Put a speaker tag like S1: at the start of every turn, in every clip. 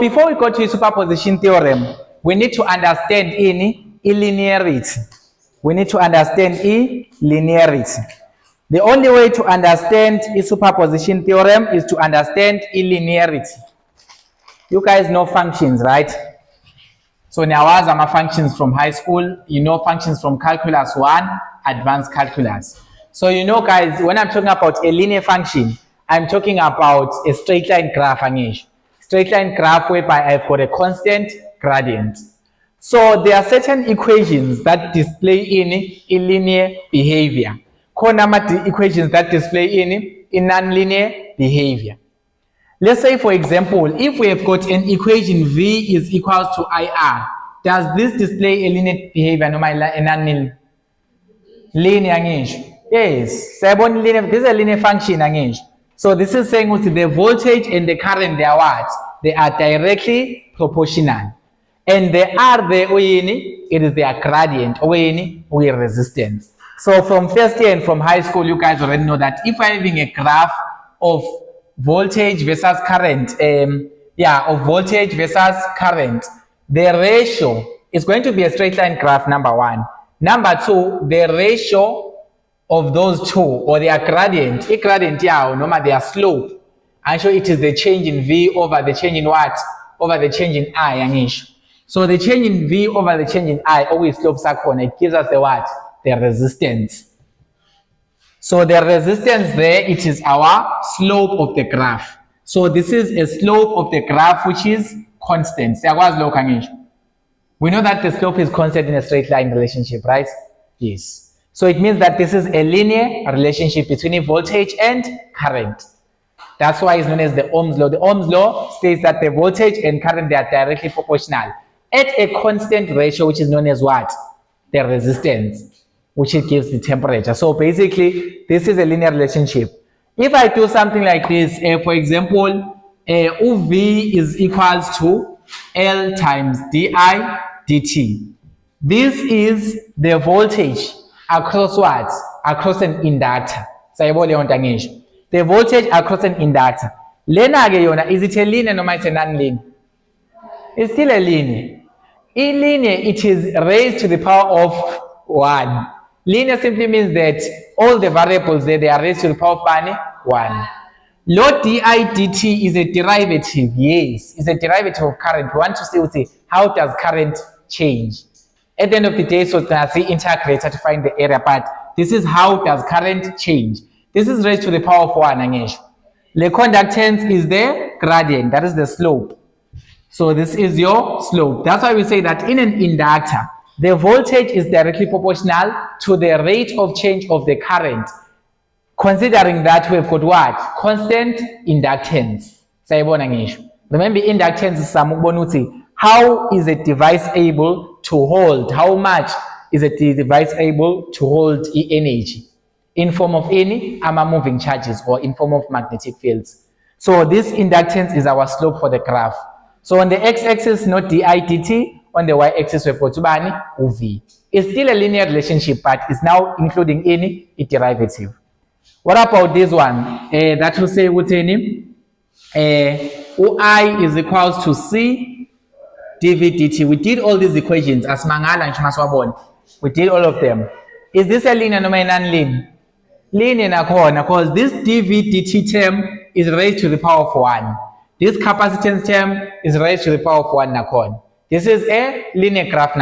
S1: Before we go to superposition theorem, we need to understand linearity. We need to understand linearity. The only way to understand superposition theorem is to understand linearity. You guys know functions, right? So now as I'm functions from high school, you know functions from calculus 1, advanced calculus. So you know guys, when I'm talking about a linear function, I'm talking about a straight line graph. Straight line graph whereby I've got a constant gradient. So there are certain equations that display in linear behavior. Khona equations that display in nonlinear behavior. Let's say, for example, if we have got an equation V is equals to IR, does this display a linear behavior? No, a non-linear. Linear. Yes. This is a linear function. So this is saying the voltage and the current, they are what? They are directly proportional. And they are it is their gradient, or resistance. So from first year and from high school, you guys already know that if I'm having a graph of voltage versus current, of voltage versus current, the ratio is going to be a straight line graph, number one. Number two, the ratio of those two, or their gradient, their slope, and so it is the change in V over the change in what? Over the change in I. So the change in V over the change in I always slopes up on it, gives us the what? The resistance. So the resistance there, it is our slope of the graph. So this is a slope of the graph which is constant. We know that the slope is constant in a straight line relationship, right? Yes. So it means that this is a linear relationship between a voltage and current. That's why it's known as the Ohm's law. The Ohm's law states that the voltage and current, they are directly proportional at a constant ratio, which is known as what? The resistance, which it gives the temperature. So basically, this is a linear relationship. If I do something like this, for example, UV is equals to L times di dt. This is the voltage across what? Across an inductor. The voltage across an inductor. Is it a linear or is it a non-linear? It's still a linear. In linear, it is raised to the power of 1. Linear simply means that all the variables there, they are raised to the power of 1. Load di dt is a derivative. Yes, it's a derivative of current. We want to see how does current change. At the end of the day, so that's the integrator to find the area, but this is how does current change. This is raised to the power of 1. The conductance is the gradient, that is the slope. So this is your slope. That's why we say that in an inductor, the voltage is directly proportional to the rate of change of the current. Considering that we've got what? Constant inductance. Remember, inductance is how is a device able to hold? How much is a device able to hold energy? In form of any moving charges or in form of magnetic fields. So this inductance is our slope for the graph. So on the x-axis, not di dt. On the y-axis, we've got uv. It's still a linear relationship, but it's now including a derivative. What about this one? That will say ui is equals to c dv dt. We did all these equations as Mangala and Chimaswabon. We did all of them. Is this a linear or non-linear? Linear, because this dv dt term is raised to the power of 1. This capacitance term is raised to the power of 1. This is a linear graph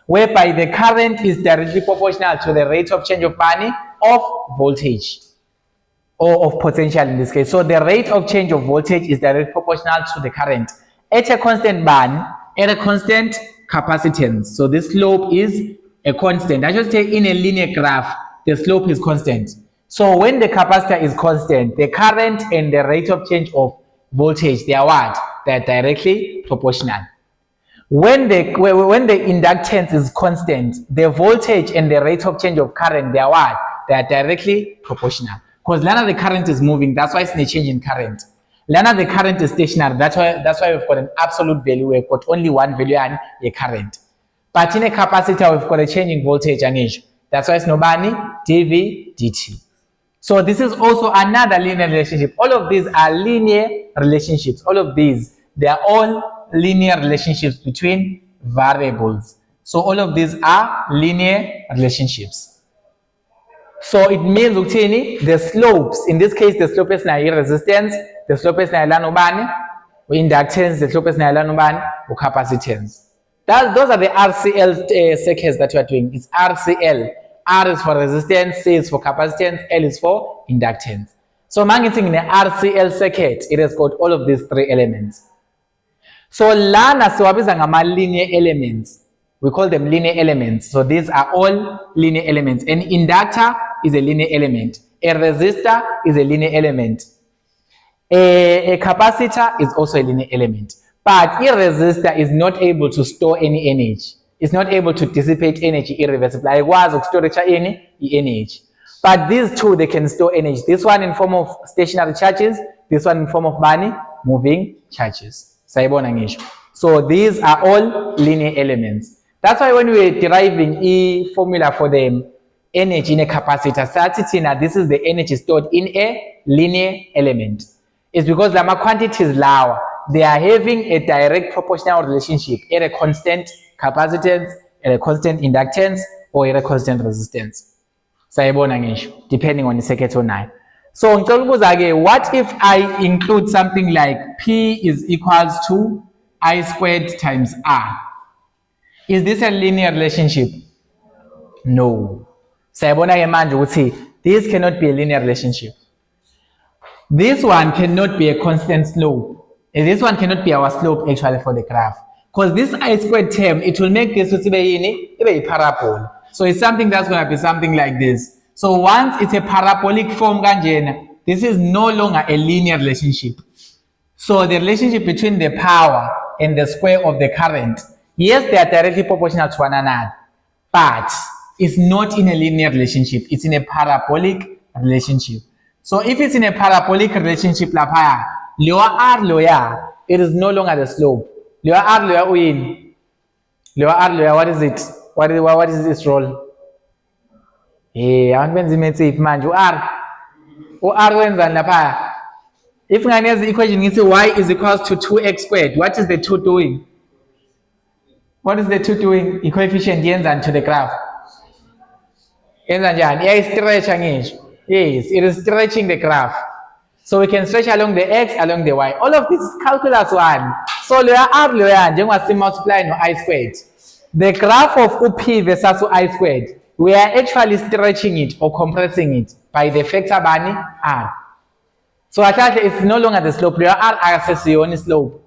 S1: whereby the current is directly proportional to the rate of change of voltage or of potential in this case. So the rate of change of voltage is directly proportional to the current at a constant at a constant capacitance. So this slope is a constant. I should say in a linear graph, the slope is constant. So when the capacitor is constant, the current and the rate of change of voltage, they are what? They are directly proportional. When the inductance is constant, the voltage and the rate of change of current, they are what? They are directly proportional. Because Lana the current is moving, that's why it's a change in current. Lana the current is stationary, that's why we've got an absolute value, we've got only one value and a current. But in a capacitor, we've got a change in voltage and age. That's why it's nobody dv dt. So this is also another linear relationship. All of these are linear relationships. All of these, they are all linear relationships between variables. So all of these are linear relationships. So it means the slopes, in this case the slope is resistance, the slope is inductance, the slope is capacitance. Those are the RCL circuits that you are doing. It's RCL. R is for resistance, C is for capacitance, L is for inductance. So in the RCL circuit, it has got all of these three elements. So lana siwabiza ngama linear elements. We call them linear elements. So these are all linear elements. An inductor is a linear element. A resistor is a linear element. A capacitor is also a linear element. But a resistor is not able to store any energy. It's not able to dissipate energy irreversibly. I was storage any energy. But these two, they can store energy. This one in form of stationary charges, this one in form of moving charges. So these are all linear elements. That's why when we are deriving a formula for the energy in a capacitor, this is the energy stored in a linear element. It's because the quantity is lower. They are having a direct proportional relationship at a constant capacitance, at a constant inductance, or at a constant resistance. Depending on the circuit or not. So what if I include something like P is equals to I squared times R? Is this a linear relationship? No. This cannot be a linear relationship. This one cannot be a constant slope. And this one cannot be our slope actually for the graph. Because this I squared term, it will make this a parabol. So it's something that's going to be something like this. So once it's a parabolic form, this is no longer a linear relationship. So the relationship between the power and the square of the current, yes, they are directly proportional to one another, but it's not in a linear relationship. It's in a parabolic relationship. So if it's in a parabolic relationship, it is no longer the slope. What is it? What is this role? Yeah, if I have the equation, you say y is equals to 2x squared. What is the 2 doing? What is the 2 doing? The coefficient to the graph. Yes, it is stretching the graph. So we can stretch along the x, along the y. All of this is calculus 1. So multiply I squared. The graph of P versus I squared, we are actually stretching it or compressing it by the factor R. So actually it's no longer the slope. R access your own slope.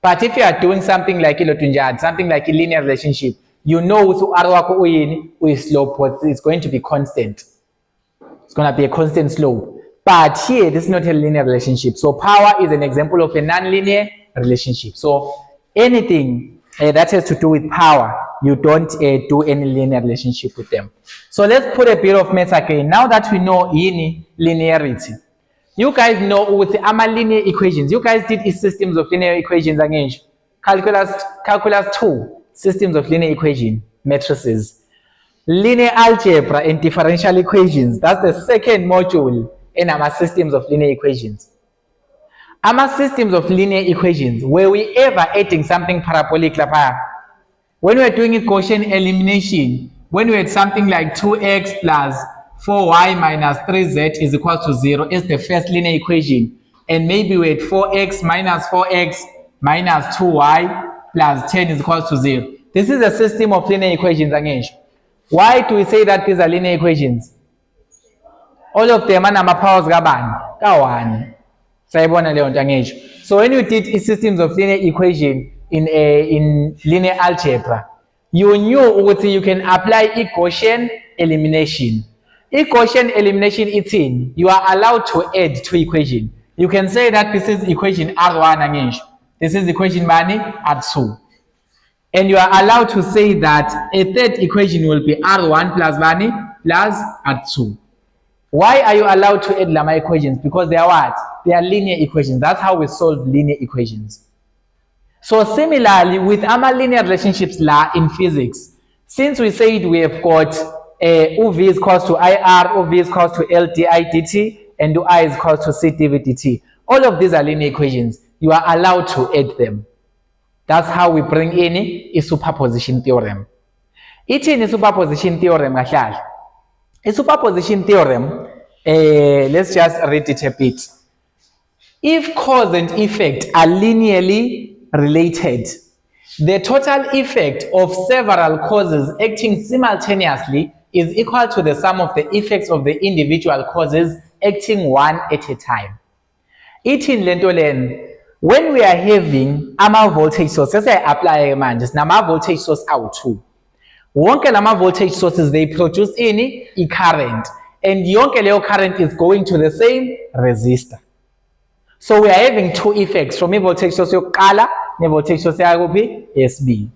S1: But if you are doing something like something like a linear relationship, you know R slope is going to be constant. It's going to be a constant slope. But here, this is not a linear relationship. So power is an example of a non-linear relationship. So anything that has to do with power, you don't do any linear relationship with them. So let's put a bit of math again. Now that we know linearity, you guys know with the linear equations. You guys did systems of linear equations again. Calculus 2, systems of linear equation, matrices. Linear algebra and differential equations. That's the second module in our systems of linear equations. Our systems of linear equations, were we ever adding something parabolic? When we are doing a Gaussian elimination, when we had something like 2x plus 4y minus 3z is equal to 0 is the first linear equation. And maybe we had 4x minus 4x minus 2y plus 10 is equal to 0. This is a system of linear equations again. Why do we say that these are linear equations? All of them are number powers one. So when you did systems of linear equation in linear algebra, you knew you can apply a Gaussian elimination. A Gaussian elimination is in, you are allowed to add two equations. You can say that this is equation R1 again. This is equation R2. And you are allowed to say that a third equation will be R1 plus plus R2. Why are you allowed to add Lamma equations? Because they are what? They are linear equations. That's how we solve linear equations. So similarly, with our linear relationships in physics, since we said we have got UV is equals to IR, UV is equals to L di dt, and I is equals to C dV dt. All of these are linear equations. you are allowed to add them. That's how we bring in a superposition theorem. Ithini i-superposition theorem kahle? I-superposition theorem, let's just read it a bit. If cause and effect are linearly related, the total effect of several causes acting simultaneously is equal to the sum of the effects of the individual causes acting one at a time. Ithini lento lena? When we are having ama-voltage sources, apply manje sinama-voltage source awu-2. Wonke lama voltage sources, they produce a current, and yonke leyo current is going to the same resistor. So we are having two effects from voltage source yokuqala ne voltage source yakuphi yesibili.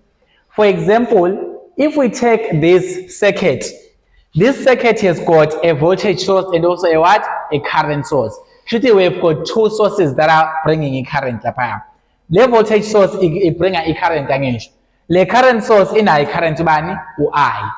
S1: For example, if we take this circuit has got a voltage source and also a what? A current source. Should we have got two sources that are bringing a current lapha. Le voltage source bring a current angisho. Le current source a current bani I.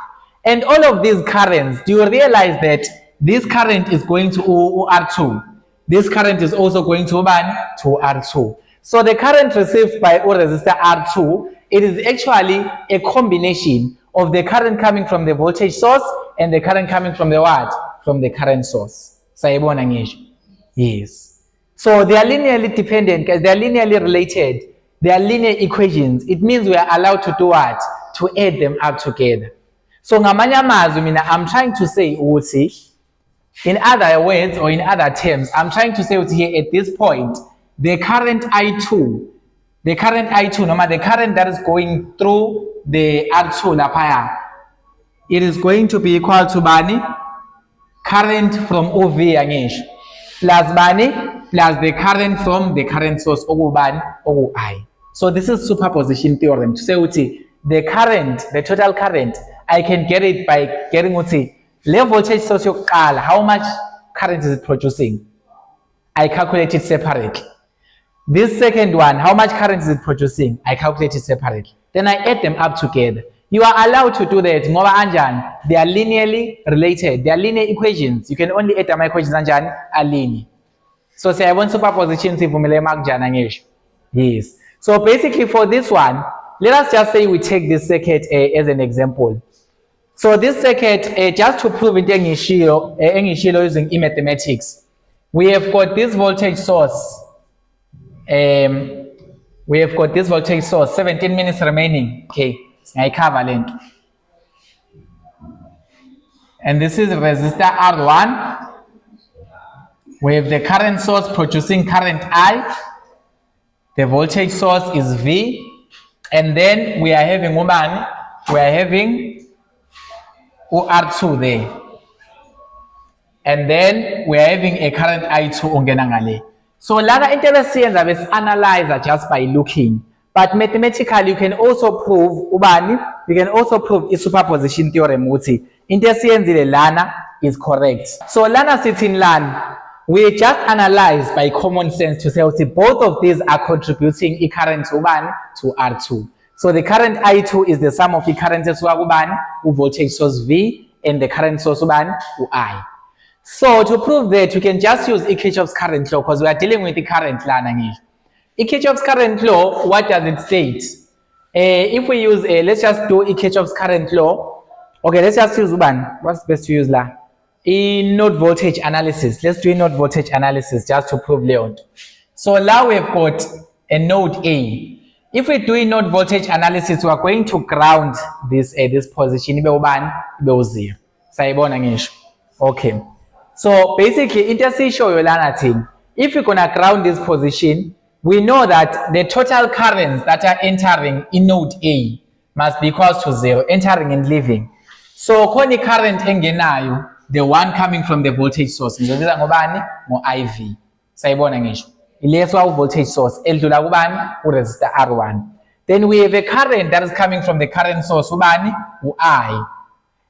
S1: And all of these currents, do you realize that this current is going to R2? This current is also going to R2. So the current received by resistor R2, it is actually a combination of the current coming from the voltage source and the current coming from the what? From the current source. Sayibona ngisho? Yes. So they are linearly dependent, guys. They are linearly related. They are linear equations. It means we are allowed to do what? To add them up together. So ngamanye amazwi mina I'm trying to say ukuthi, in other words or in other terms, I'm trying to say ukuthi here at this point, the current I2, the current that is going through the R2 lapha, it is going to be equal to bani? Current from OV angisho. Plus bani? Plus the current from the current source okubani? I. So this is superposition theorem to say uthi the current, the total current, I can get it by getting uthi le voltage source yokuqala, how much current is it producing? I calculate it separately. This second one, how much current is it producing? I calculate it separately. Then I add them up together. You are allowed to do that. Ngoba anjani? They are linearly related. They are linear equations. You can only add them equations anjani? Are linear. So say I want superposition sivumile makujana ngisho. Yes. So basically for this one, let us just say we take this circuit as an example. So this circuit, just to prove it engishilo using mathematics, we have got this voltage source. We have got this voltage source, 17 minutes remaining. Okay, I cover link. And this is resistor R1. We have the current source producing current I. The voltage source is V. And then we are having R2 there. And then we are having a current I2 ongena ngale. So lana into esiyenza bese analyzer just by looking. But mathematically you can also prove a superposition theorem ukuthi into esiyenzile lana is correct. So lana sitting lana, we just analyze by common sense to say both of these are contributing a current to R2. So the current I2 is the sum of the currents voltage source V and the current source I. So to prove that, we can just use Kirchhoff's current law because we are dealing with the current law. Kirchhoff's current law, what does it state? If we use let's just do Kirchhoff's current law. Okay, let's just use what's best to use la? Node voltage analysis. Let's do a node voltage analysis just to prove Leon. So now we've got a node A. If we do a node voltage analysis, we are going to ground this position. Ibe 0. Okay. So basically, if you're gonna ground this position, we know that the total currents that are entering in node A must be equal to 0, entering and leaving. So koni current engenayo, the one coming from the voltage source, ngizobiza ngobani? Ngo-IV. Sayibona ngisho. Ileswa voltage source eldlula kubani? Resistor R1. Then we have a current that is coming from the current source ubani? I.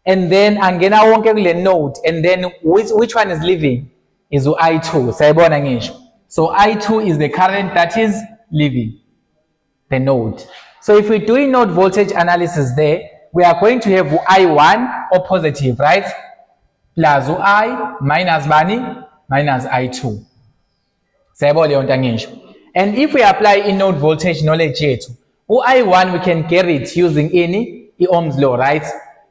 S1: And then angena wonke kule node, and then which one is leaving? Is I2. Sayibona ngisho. So I2 is the current that is leaving the node. So if we're doing node voltage analysis there, we are going to have I1 or positive, right? Plus I minus bani minus I2. Sayibona leyo nto ngisho. And if we apply in-node voltage knowledge yethu, I1 we can get it using Ohm's law, right?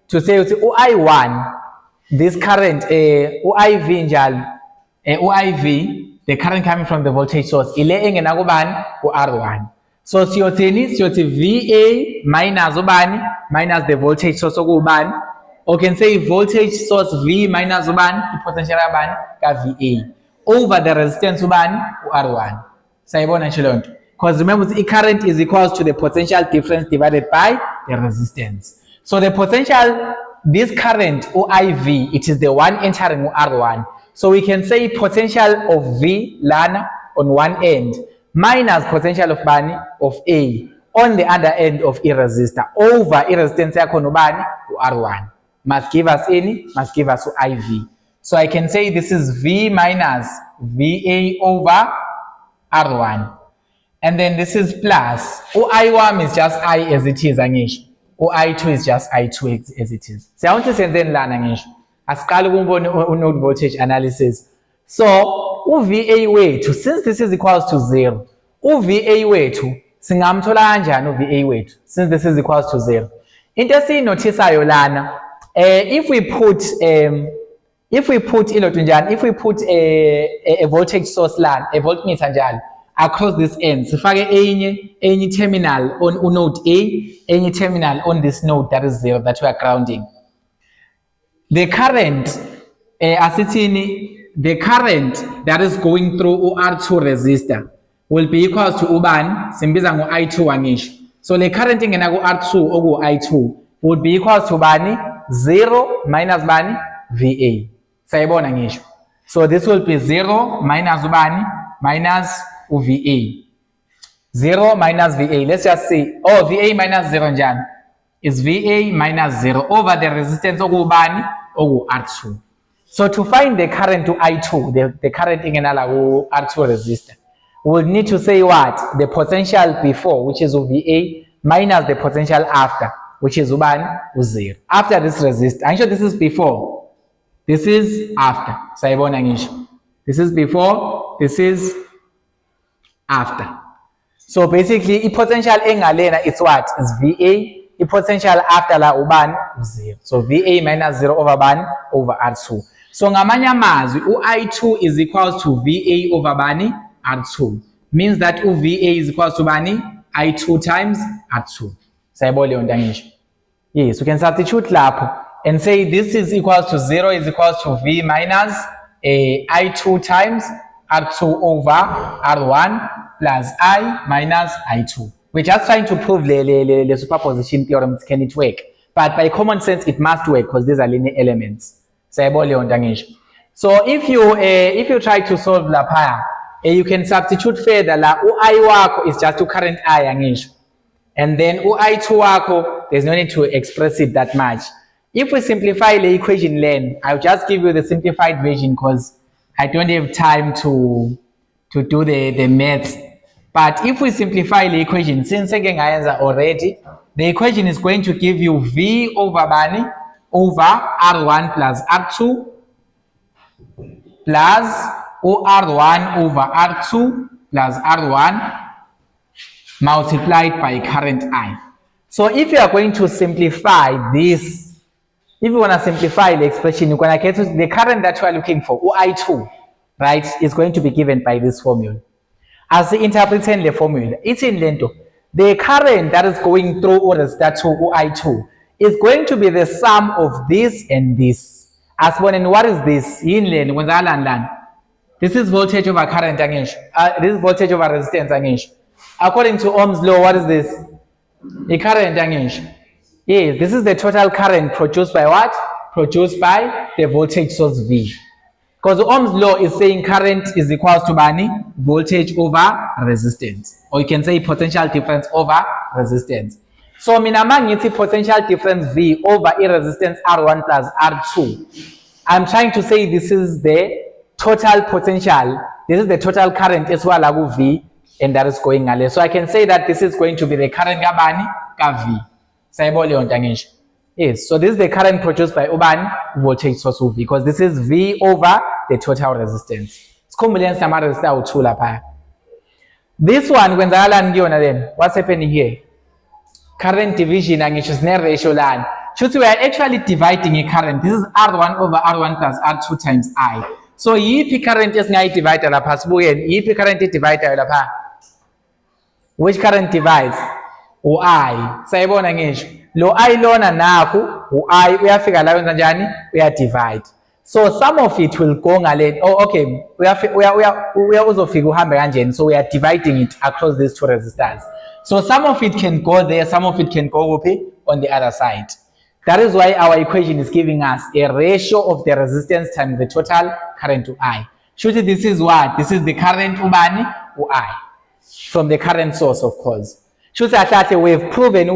S1: To say I1, this current, IV njalo, IV, the current coming from the voltage source, ile engena kubani R1. So siyothini VA minus ubani minus the voltage source okubani, or can say voltage source V minus ubani potential yabani ka VA over the resistance ubani R1. Sayibona nje lonto, because remember the current is equals to the potential difference divided by the resistance. So the potential, this current IV, it is the one entering R1. So we can say potential of V lana on one end minus potential of bani of A on the other end of E resistor over E resistance yakho bani R1 must give us must give us IV. So I can say this is V minus VA over R1, and then this is plus I1 is just I as it is angisho, I2 is just I2 as it is. Siyawuthi senzeni lana ngisho, asiqala ukubona node voltage analysis. So uVA wethu, since this is equals to 0, uVA wethu singamthola kanjani uVA wethu since this is equals to 0? Into esiyinotisayo lana, if we put a voltage source lana, a voltmeter njalo across this end, sifake enye terminal on node A, enye terminal on this node that is 0 that we are grounding. The current the current that is going through R2 resistor will be equals to ubani simbiza ngo I2 angisho. So the current ingena ku R2 oku I2 would be equals to bani 0 minus bani VA. Sayibona ngisho. So this will be 0 minus ubani minus VA. 0 minus VA. Let's just say, oh, VA minus 0 njani is VA minus 0 over the resistance oku ubani oku R2. So to find the current to I2, the current ingena la ku R2 resistor, we'll need to say what? The potential before, which is VA, minus the potential after, which is ubani 0. After this resistor, I'm sure this is before, this is after. Sayibona ngisho. This is before, this is after. So basically, the potential engalena is what? Is VA. The potential after la ubani 0. So VA minus 0 over bani over R2. So ngamanye amazwi I2 is equals to VA over bani R2. Means that VA is equals to bani I2 times R2. Sayibona leyo nto angisho. Yes, we can substitute lapho and say this is equals to 0 is equals to V minus I2 times R2 over R1 plus I minus I2. We're just trying to prove the superposition theorem, can it work? But by common sense, it must work because these are linear elements. So if you try to solve lapha, you can substitute further la I wako is just to current I angisho. And then I2 wako, there's no need to express it that much. If we simplify the equation then, I'll just give you the simplified version because I don't have time to do the maths. But if we simplify the equation, since again I answer already, the equation is going to give you V over bani over R1 plus R2 plus R1 over R2 plus R1 multiplied by current I. So if you are going to simplify this, if you want to simplify the expression, you're going to get to the current that you are looking for, I2, right, is going to be given by this formula. As we interpret the formula, it's in lento. The current that is going through resistor to I2 is going to be the sum of this and this. As one, and what is this? This is voltage over current. This is voltage over resistance. According to Ohm's law, what is this? The current. Yes, this is the total current produced by what? Produced by the voltage source V. Because Ohm's law is saying current is equals to bani voltage over resistance, or you can say potential difference over resistance. So minamang potential difference V over E resistance R1 plus R2. I'm trying to say this is the total potential. This is the total current as well as V, and that is going ale. So I can say that this is going to be the current kabani ka V. Sayibona yonke ngisho. Yes, so this is the current produced by ubani voltage source V, because this is V over the total resistance. This one kwenzakalani kuyona then? What's happening here? Current division angisho sine ratio lana. Shothi we are actually dividing a current. This is R1 over R1 plus R2 times I. So yiphi current esingayidivide lapha sibuyeni? Yiphi current edivider lapha? Which current divides? U-I. Sayibona ngisho. Lo I lona nakhu u-I uyafika la wenza njani? Uyadivide. So some of it will go ngale. Oh okay. Uzofika uhambe kanjeni. So we are dividing it across these two resistors. So some of it can go there, some of it can go on the other side. That is why our equation is giving us a ratio of the resistance times the total current to I. Surely this is what? This is the current ubani u-I. From the current source, of course. Surely we've proven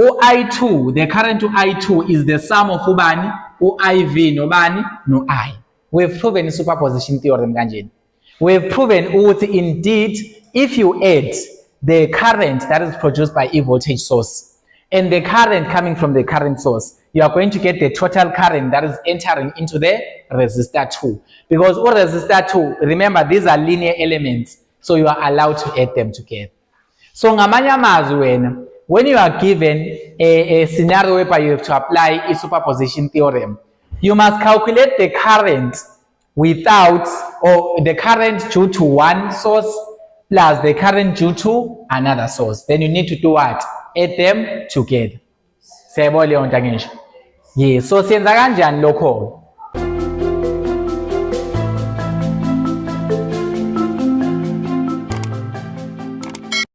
S1: U-I2, the current to I2 is the sum of ubani, U-IV nobani, no I. We've proven superposition theorem kanjeni. We've proven indeed if you add the current that is produced by a voltage source and the current coming from the current source, you are going to get the total current that is entering into the resistor 2. Because resistor 2, remember these are linear elements, so you are allowed to add them together. So ngamanye amazwi when you are given a scenario whereby you have to apply a superposition theorem, you must calculate the current without, or the current due to one source plus the current due to another source. Then you need to do what? Add them together. Yes, so siyenza kanjani lokho?